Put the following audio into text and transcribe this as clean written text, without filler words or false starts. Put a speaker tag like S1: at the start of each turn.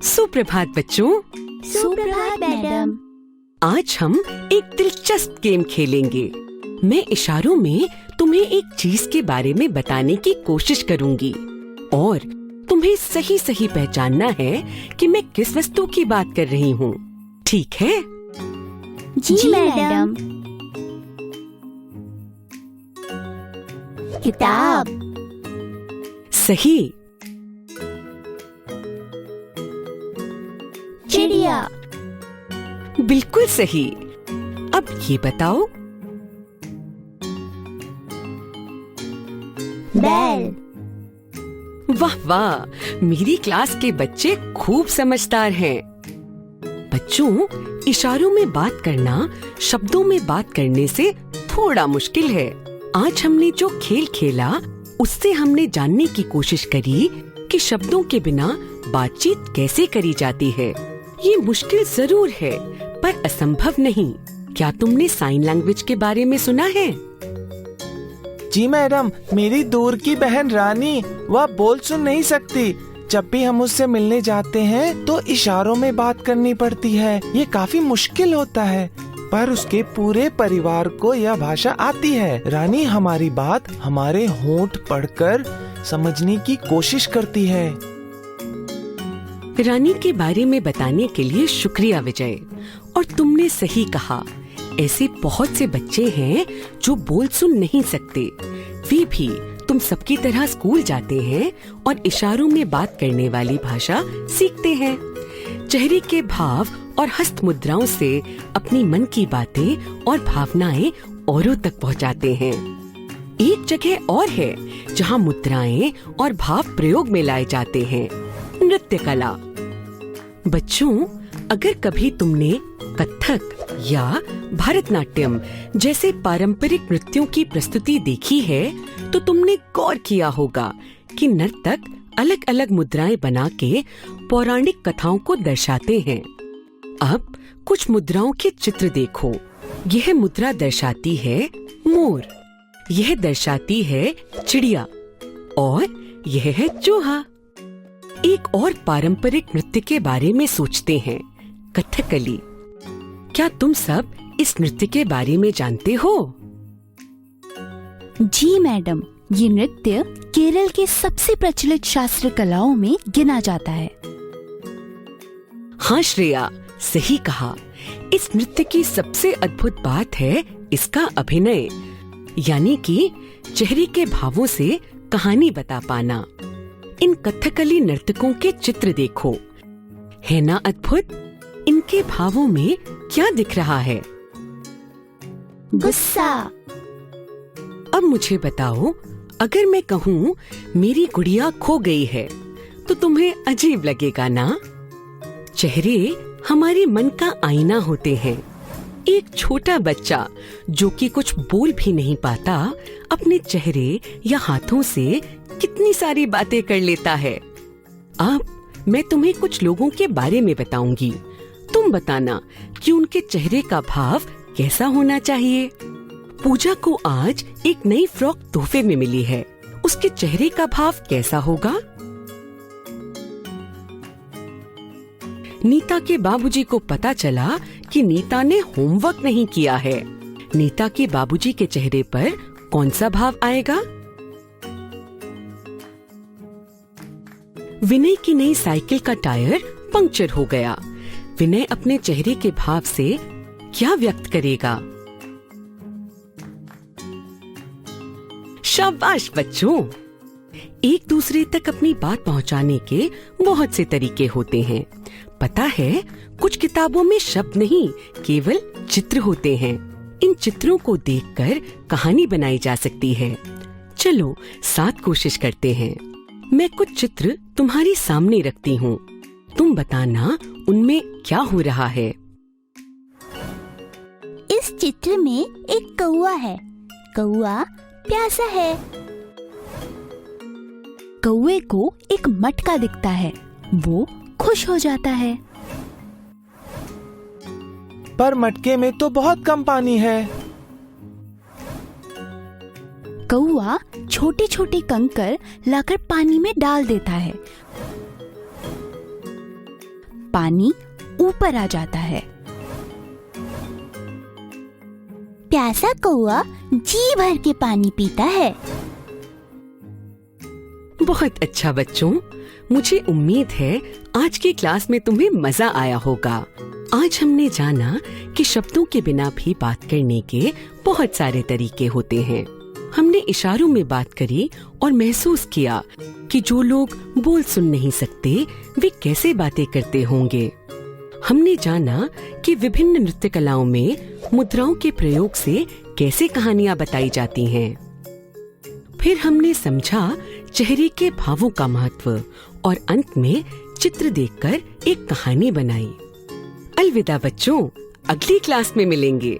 S1: सुप्रभात बच्चों।
S2: सुप्रभात मैडम।
S1: आज हम एक दिलचस्प गेम खेलेंगे। मैं इशारों में तुम्हें एक चीज के बारे में बताने की कोशिश करूंगी और तुम्हें सही सही पहचानना है कि मैं किस वस्तु की बात कर रही हूँ। ठीक है?
S2: जी मैडम। किताब।
S1: सही।
S2: चिड़िया।
S1: बिल्कुल सही। अब ये बताओ।
S2: बैल।
S1: वाह वाह, मेरी क्लास के बच्चे खूब समझदार हैं। बच्चों, इशारों में बात करना शब्दों में बात करने से थोड़ा मुश्किल है। आज हमने जो खेल खेला उससे हमने जानने की कोशिश करी कि शब्दों के बिना बातचीत कैसे करी जाती है। ये मुश्किल जरूर है पर असंभव नहीं। क्या तुमने साइन लैंग्वेज के बारे में सुना है?
S3: जी मैडम, मेरी दूर की बहन रानी, वह बोल सुन नहीं सकती। जब भी हम उससे मिलने जाते हैं तो इशारों में बात करनी पड़ती है। ये काफी मुश्किल होता है, पर उसके पूरे परिवार को यह भाषा आती है। रानी हमारी बात हमारे होंठ पढ़कर समझने की कोशिश करती है।
S1: रानी के बारे में बताने के लिए शुक्रिया विजय। और तुमने सही कहा, ऐसे बहुत से बच्चे हैं जो बोल सुन नहीं सकते। वे भी तुम सबकी तरह स्कूल जाते हैं और इशारों में बात करने वाली भाषा सीखते हैं। चेहरे के भाव और हस्त मुद्राओं से अपनी मन की बातें और भावनाएं औरों तक पहुंचाते हैं। एक जगह और है जहां मुद्राएं और भाव प्रयोग में लाए जाते हैं, नृत्य कला। बच्चों, अगर कभी तुमने कथक या भरतनाट्यम जैसे पारंपरिक नृत्यों की प्रस्तुति देखी है तो तुमने गौर किया होगा कि नर्तक अलग अलग मुद्राएं बना के पौराणिक कथाओं को दर्शाते हैं। अब कुछ मुद्राओं के चित्र देखो। यह मुद्रा दर्शाती है मोर, यह दर्शाती है चिड़िया और यह है चूहा। एक और पारंपरिक नृत्य के बारे में सोचते हैं, कथकली। क्या तुम सब इस नृत्य के बारे में जानते हो?
S2: जी मैडम, ये नृत्य केरल के सबसे प्रचलित शास्त्रीय कलाओं में गिना जाता है।
S1: हाँ श्रेया, सही कहा। इस नृत्य की सबसे अद्भुत बात है इसका अभिनय, यानी कि चेहरे के भावों से कहानी बता पाना। इन कथकली नर्तकों के चित्र देखो, है ना अद्भुत? इनके भावों में क्या दिख रहा है?
S2: गुस्सा।
S1: अब मुझे बताओ, अगर मैं कहूँ मेरी गुड़िया खो गई है तो तुम्हें अजीब लगेगा ना? चेहरे हमारे मन का आईना होते हैं। एक छोटा बच्चा जो कि कुछ बोल भी नहीं पाता, अपने चेहरे या हाथों से कितनी सारी बातें कर लेता है। अब मैं तुम्हें कुछ लोगों के बारे में बताऊंगी। तुम बताना कि उनके चेहरे का भाव कैसा होना चाहिए। पूजा को आज एक नई फ्रॉक तोहफे में मिली है। उसके चेहरे का भाव कैसा होगा? नीता के बाबूजी को पता चला कि नीता ने होमवर्क नहीं किया है। नीता के बाबूजी के चेहरे पर कौन सा भाव आएगा? विनय की नई साइकिल का टायर पंक्चर हो गया। विनय अपने चेहरे के भाव से क्या व्यक्त करेगा? शाबाश बच्चों! एक दूसरे तक अपनी बात पहुंचाने के बहुत से तरीके होते हैं। पता है, कुछ किताबों में शब्द नहीं, केवल चित्र होते हैं। इन चित्रों को देखकर कहानी बनाई जा सकती है। चलो साथ कोशिश करते हैं। मैं कुछ चित्र तुम्हारे सामने रखती हूँ। तुम बताना उनमें क्या हो रहा है।
S2: इस चित्र में एक कौवा है। कौवा प्यासा है। कौवे को एक मटका दिखता है, वो खुश हो जाता है।
S3: पर मटके में तो बहुत कम पानी है।
S2: कौवा छोटे छोटे कंकर लाकर पानी में डाल देता है। पानी ऊपर आ जाता है।
S4: प्यासा कौआ जी भर के पानी पीता है।
S1: बहुत अच्छा बच्चों, मुझे उम्मीद है आज की क्लास में तुम्हें मजा आया होगा। आज हमने जाना कि शब्दों के बिना भी बात करने के बहुत सारे तरीके होते हैं। हमने इशारों में बात करी और महसूस किया कि जो लोग बोल सुन नहीं सकते वे कैसे बातें करते होंगे। हमने जाना कि विभिन्न नृत्य कलाओं में मुद्राओं के प्रयोग से कैसे कहानियां बताई जाती हैं। फिर हमने समझा चेहरे के भावों का महत्व और अंत में चित्र देखकर एक कहानी बनाई। अलविदा बच्चों, अगली क्लास में मिलेंगे।